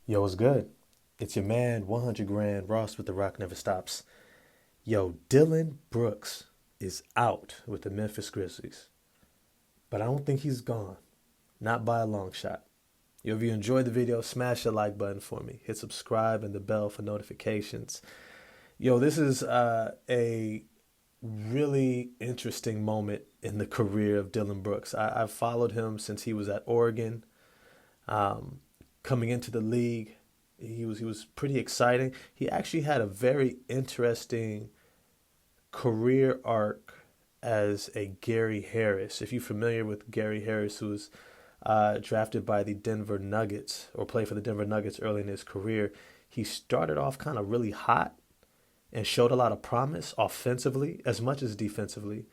Yo, what's good? It's your man, 100 Grand, Ross with The Rock Never Stops. Yo, Dillon Brooks is out with the Memphis Grizzlies, but I don't think he's gone. Not by a long shot. Yo, if you enjoyed the video, smash the like button for me. Hit subscribe and the bell for notifications. Yo, this is a really interesting moment in the career of Dillon Brooks. I've followed him since he was at Oregon. Um, Coming into the league, he was pretty exciting. He actually had a very interesting career arc as a Gary Harris. If you're familiar with Gary Harris, who was drafted by the Denver Nuggets or played for the Denver Nuggets early in his career, he started off kind of really hot and showed a lot of promise offensively as much as defensively.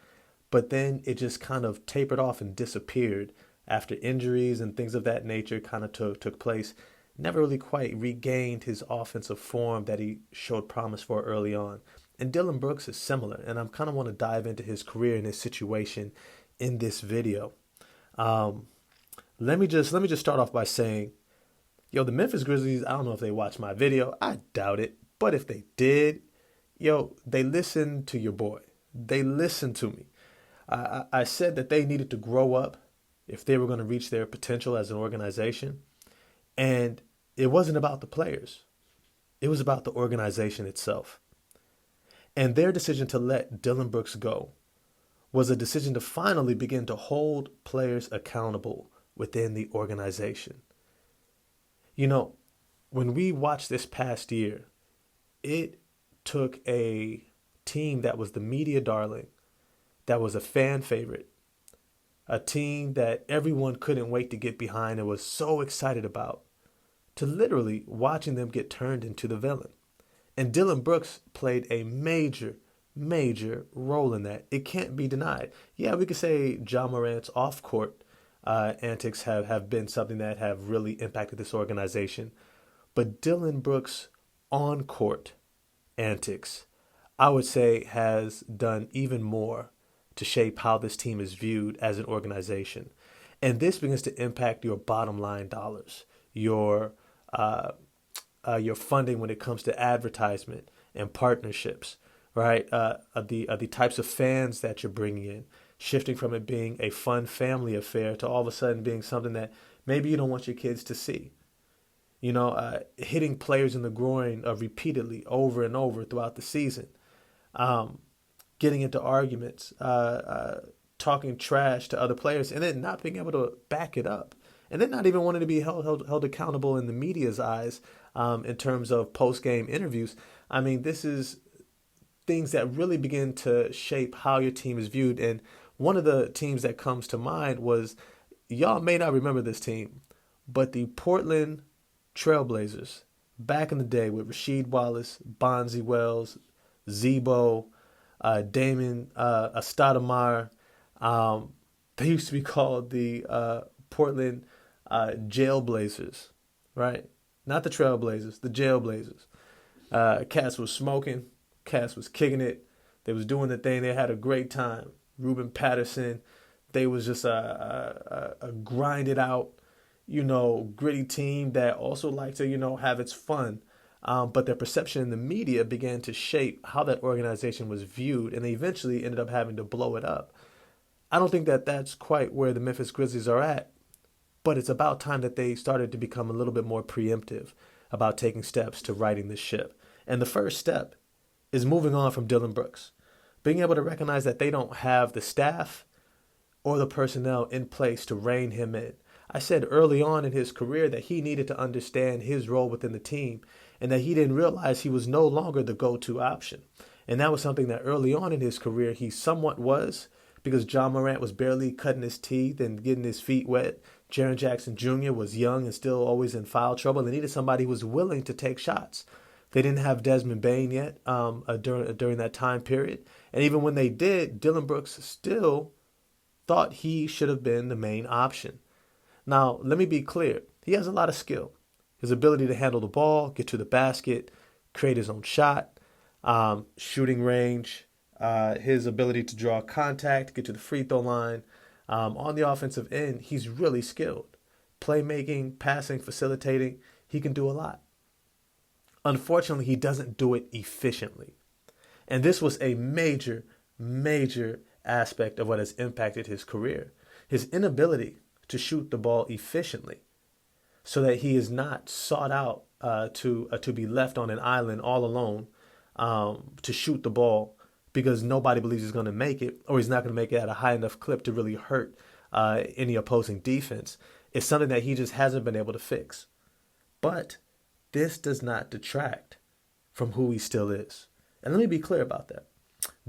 But then it just kind of tapered off and disappeared after injuries and things of that nature kind of took place. Never really quite regained his offensive form that he showed promise for early on. And Dillon Brooks is similar, and I kind of want to dive into his career and his situation in this video. Um, let me just start off by saying, yo, the Memphis Grizzlies. I don't know if they watched my video. I doubt it, but if they did, yo, they listened to your boy. They listened to me. I said that they needed to grow up if they were going to reach their potential as an organization. And it wasn't about the players, it was about the organization itself. And their decision to let Dillon Brooks go was a decision to finally begin to hold players accountable within the organization. You know, when we watched this past year, it took a team that was the media darling, that was a fan favorite, a team that everyone couldn't wait to get behind and was so excited about, to literally watching them get turned into the villain. And Dillon Brooks played a major, major role in that. It can't be denied. Yeah, we could say Ja Morant's off-court antics have been something that have really impacted this organization. But Dillon Brooks' on-court antics, I would say, has done even more to shape how this team is viewed as an organization. And this begins to impact your bottom line dollars, uh, your funding when it comes to advertisement and partnerships, right? The types of fans that you're bringing in, shifting from it being a fun family affair to all of a sudden being something that maybe you don't want your kids to see. Hitting players in the groin repeatedly over and over throughout the season, um, getting into arguments, talking trash to other players, and then not being able to back it up, and then not even wanting to be held accountable in the media's eyes in terms of post game interviews. I mean, this is things that really begin to shape how your team is viewed. And one of the teams that comes to mind was, y'all may not remember this team, but the Portland Trailblazers back in the day with Rasheed Wallace, Bonzi Wells, Zebo, Damon Stoudemire. They used to be called the Portland Jailblazers, right? Not the Trailblazers, the Jailblazers. Cats was smoking, Cats was kicking it. They was doing the thing. They had a great time. Ruben Patterson, they was just a grinded out, gritty team that also liked to, have its fun. But their perception in the media began to shape how that organization was viewed, and they eventually ended up having to blow it up. I don't think that that's quite where the Memphis Grizzlies are at, but it's about time that they started to become a little bit more preemptive about taking steps to righting the ship. And the first step is moving on from Dillon Brooks, being able to recognize that they don't have the staff or the personnel in place to rein him in. I said early on in his career that he needed to understand his role within the team and that he didn't realize he was no longer the go-to option. And that was something that early on in his career he somewhat was, because John Morant was barely cutting his teeth and getting his feet wet. Jaren Jackson Jr. was young and still always in foul trouble. They needed somebody who was willing to take shots. They didn't have Desmond Bane yet during that time period. And even when they did, Dillon Brooks still thought he should have been the main option. Now, let me be clear. He has a lot of skill. His ability to handle the ball, get to the basket, create his own shot, shooting range, his ability to draw contact, get to the free throw line. On the offensive end, he's really skilled. Playmaking, passing, facilitating. He can do a lot. Unfortunately, he doesn't do it efficiently. And this was a major, major aspect of what has impacted his career. His inability to shoot the ball efficiently so that he is not sought out to be left on an island all alone to shoot the ball because nobody believes he's going to make it or he's not going to make it at a high enough clip to really hurt any opposing defense. It's something that he just hasn't been able to fix. But this does not detract from who he still is. And let me be clear about that.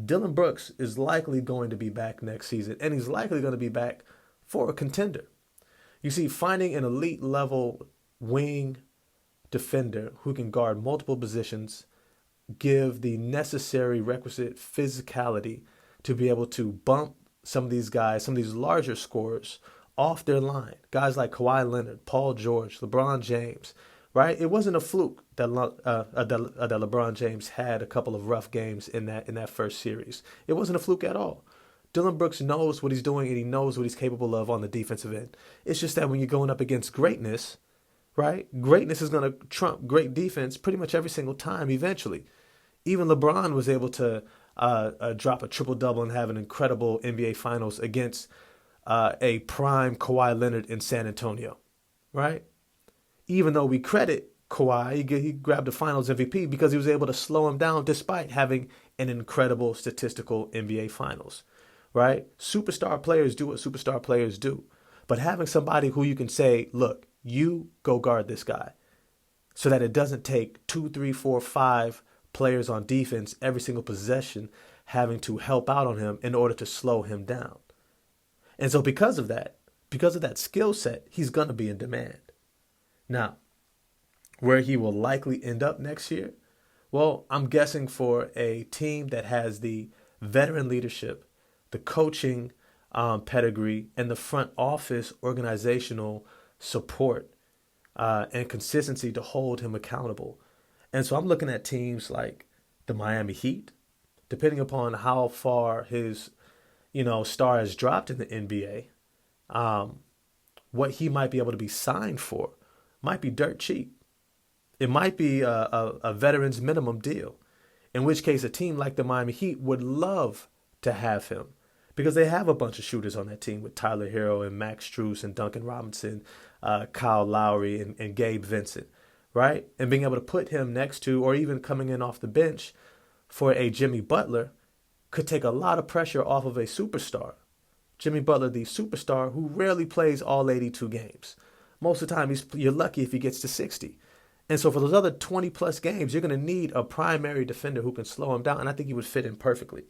Dillon Brooks is likely going to be back next season, and he's likely going to be back for a contender. You see, finding an elite level wing defender who can guard multiple positions, give the necessary requisite physicality to be able to bump some of these guys, some of these larger scorers off their line. Guys like Kawhi Leonard, Paul George, LeBron James, right? It wasn't a fluke that LeBron James had a couple of rough games in that first series. It wasn't a fluke at all. Dillon Brooks knows what he's doing and he knows what he's capable of on the defensive end. It's just that when you're going up against greatness, right? Greatness is going to trump great defense pretty much every single time eventually. Even LeBron was able to drop a triple-double and have an incredible NBA Finals against a prime Kawhi Leonard in San Antonio, right? Even though we credit Kawhi, he grabbed the Finals MVP because he was able to slow him down despite having an incredible statistical NBA Finals, right? Superstar players do what superstar players do. But having somebody who you can say, look, you go guard this guy so that it doesn't take 2, 3, 4, 5 players on defense every single possession having to help out on him in order to slow him down. And so because of that skill set, he's going to be in demand. Now, where he will likely end up next year, well, I'm guessing for a team that has the veteran leadership, the coaching pedigree, and the front office organizational support and consistency to hold him accountable. And so I'm looking at teams like the Miami Heat, depending upon how far his, star has dropped in the NBA, what he might be able to be signed for might be dirt cheap. It might be a veteran's minimum deal, in which case a team like the Miami Heat would love to have him because they have a bunch of shooters on that team with Tyler Hero and Max Strus and Duncan Robinson, Kyle Lowry and Gabe Vincent, right? And being able to put him next to or even coming in off the bench for a Jimmy Butler could take a lot of pressure off of a superstar. Jimmy Butler, the superstar who rarely plays all 82 games. Most of the time, you're lucky if he gets to 60. And so for those other 20-plus games, you're going to need a primary defender who can slow him down, and I think he would fit in perfectly.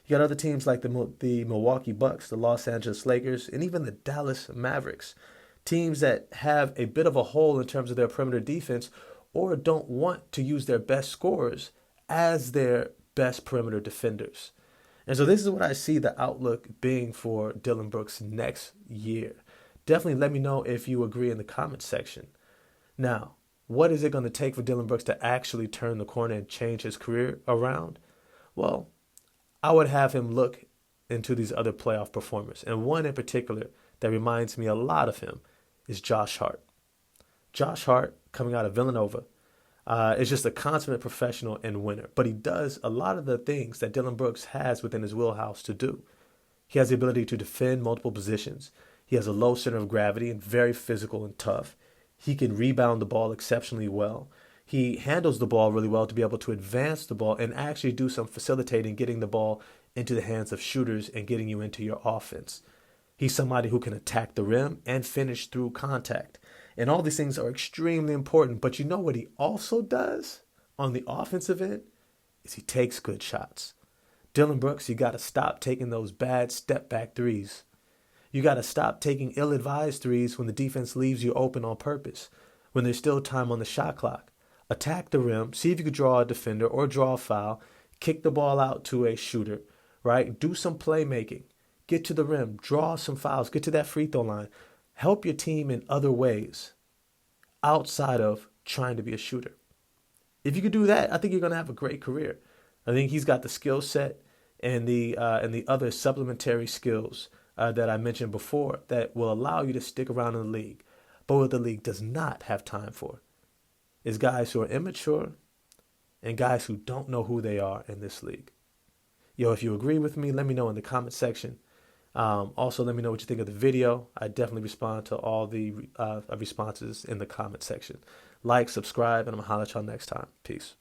You got other teams like the Milwaukee Bucks, the Los Angeles Lakers, and even the Dallas Mavericks, teams that have a bit of a hole in terms of their perimeter defense or don't want to use their best scorers as their best perimeter defenders. And so this is what I see the outlook being for Dillon Brooks next year. Definitely let me know if you agree in the comments section. Now, what is it going to take for Dillon Brooks to actually turn the corner and change his career around? Well, I would have him look into these other playoff performers. And one in particular that reminds me a lot of him is Josh Hart. Josh Hart, coming out of Villanova, is just a consummate professional and winner. But he does a lot of the things that Dillon Brooks has within his wheelhouse to do. He has the ability to defend multiple positions. He has a low center of gravity and very physical and tough. He can rebound the ball exceptionally well. He handles the ball really well to be able to advance the ball and actually do some facilitating, getting the ball into the hands of shooters and getting you into your offense. He's somebody who can attack the rim and finish through contact. And all these things are extremely important. But you know what he also does on the offensive end is he takes good shots. Dillon Brooks, you got to stop taking those bad step-back threes. You got to stop taking ill-advised threes when the defense leaves you open on purpose, when there's still time on the shot clock. Attack the rim, see if you can draw a defender or draw a foul, kick the ball out to a shooter, right? Do some playmaking. Get to the rim, draw some fouls, get to that free throw line. Help your team in other ways outside of trying to be a shooter. If you could do that, I think you're going to have a great career. I think he's got the skill set and the other supplementary skills that I mentioned before that will allow you to stick around in the league. But what the league does not have time for is guys who are immature and guys who don't know who they are in this league. Yo, if you agree with me, let me know in the comment section. Also, let me know what you think of the video. I definitely respond to all the responses in the comment section. Like, subscribe, and I'm going to holler at y'all next time. Peace.